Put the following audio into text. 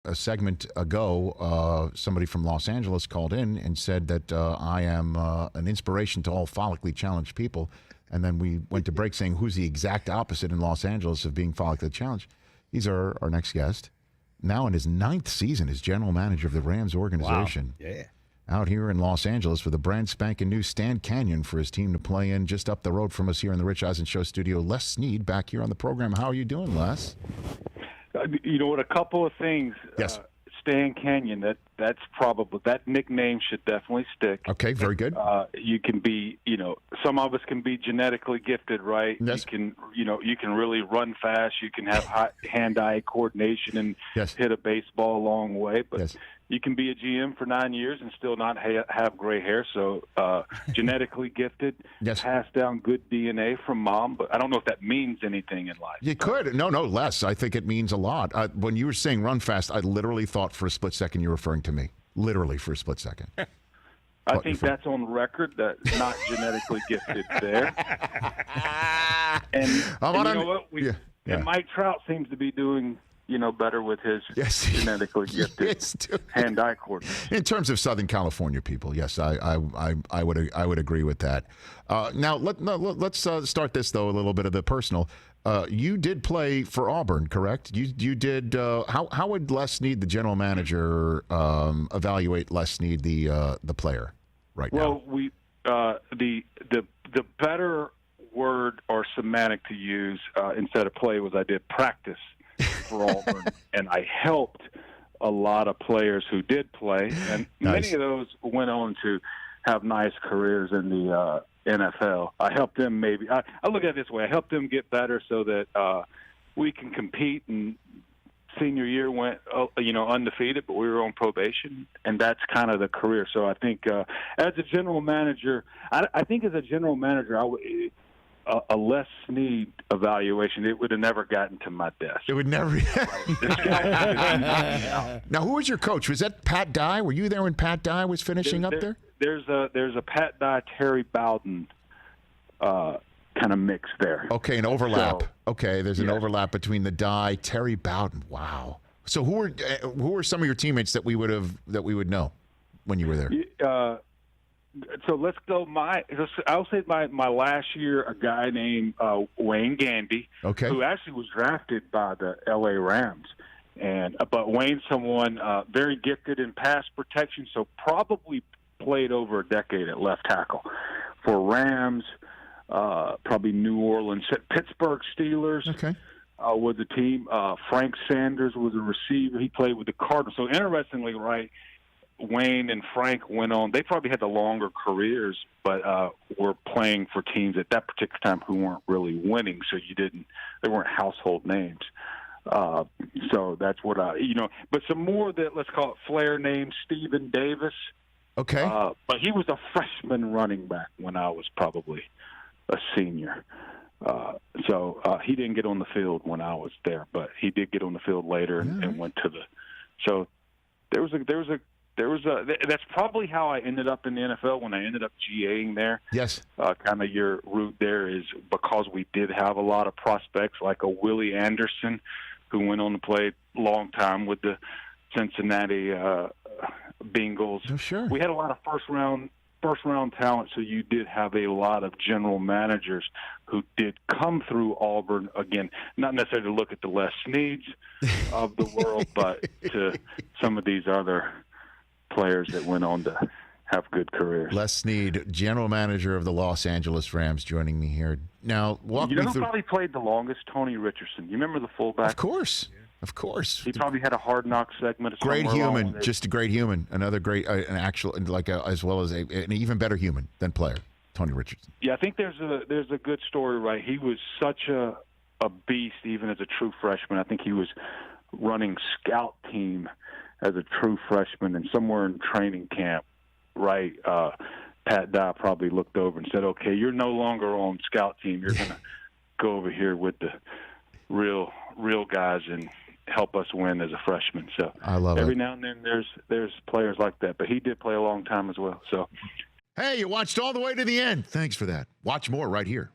a segment ago, somebody from Los Angeles called in and said that I am an inspiration to all follically challenged people. And then we went to break saying who's the exact opposite in Los Angeles of being follically challenged. He's our next guest. Now in his 9th season as general manager of the Rams organization. Wow. Yeah. Out here in Los Angeles with a brand spanking new Stand Canyon for his team to play in just up the road from us here in the Rich Eisen Show studio. Les Snead back here on the program. How are you doing, Les? You know what? A couple of things. Yes. Stan Canyon. That's probably that nickname should definitely stick. Okay, very good. You can be, some of us can be genetically gifted, right? Yes. You can really run fast. You can have hand-eye coordination and Yes. hit a baseball a long way. But Yes. you can be a GM for 9 years and still not have gray hair. So genetically gifted, Yes. passed down good DNA from mom. But I don't know if that means anything in life. You could. No, Les. I think it means a lot. When you were saying run fast, I literally thought for a split second you were referring to me. Literally for a split second. I think that's on record. That's not genetically gifted there. And you know what? And Mike Trout seems to be doing, better with his genetically gifted hand-eye coordination. In terms of Southern California people, yes, I would agree with that. Now let's start this though a little bit of the personal. You did play for Auburn, correct? You did. How would Les Snead, the general manager, evaluate Les Snead, the player, right now? Well, the better word or semantic to use instead of play was I did practice for Auburn, and I helped a lot of players who did play, and many of those went on to have nice careers in the NFL. I helped them I look at it this way. I helped them get better so that we can compete. And senior year went, undefeated, but we were on probation, and that's kind of the career. So I think as a general manager, I think as a general manager, a Les Snead evaluation, it would have never gotten to my desk. It would never. Now, who was your coach? Was that Pat Dye? Were you there when Pat Dye was finishing up there? There's a Pat Dye, Terry Bowden kind of mix there. Okay, an overlap. There's an overlap between the Dye, Terry Bowden. Wow. So who were some of your teammates that we would know when you were there? So let's go. I'll say my last year, a guy named Wayne Gandy, who actually was drafted by the L.A. Rams, but Wayne's someone very gifted in pass protection, so probably played over a decade at left tackle for Rams, probably New Orleans, Pittsburgh Steelers. Was the team. Frank Sanders was a receiver. He played with the Cardinals. So interestingly, right, Wayne and Frank went on. They probably had the longer careers, but were playing for teams at that particular time who weren't really winning. So they weren't household names. So that's what But some more that let's call it flair names. Stephen Davis. Okay. But he was a freshman running back when I was probably a senior. So he didn't get on the field when I was there, but he did get on the field later and went to the. So there was a. That's probably how I ended up in the NFL when I ended up GAing there. Yes. Kind of your route there is because we did have a lot of prospects like a Willie Anderson who went on to play a long time with the Cincinnati Bengals. Oh, sure. We had a lot of first round talent, so you did have a lot of general managers who did come through Auburn, again, not necessarily to look at the Les Sneads of the world, but to some of these other players that went on to have good careers. Les Snead, general manager of the Los Angeles Rams, joining me here. Now, walk me through. Who probably played the longest? Tony Richardson. You remember the fullback? Of course. Of course. He probably had a hard knock segment. Great human, just a great human. Another great, as well as an even better human than player, Tony Richardson. Yeah, I think there's a good story, right? He was such a beast even as a true freshman. I think he was running scout team as a true freshman, and somewhere in training camp, right, Pat Dye probably looked over and said, okay, you're no longer on scout team. You're going to go over here with the real guys and help us win as a freshman. So I love every now and then there's players like that, but he did play a long time as well. So hey, you watched all the way to the end. Thanks for that. Watch more right here.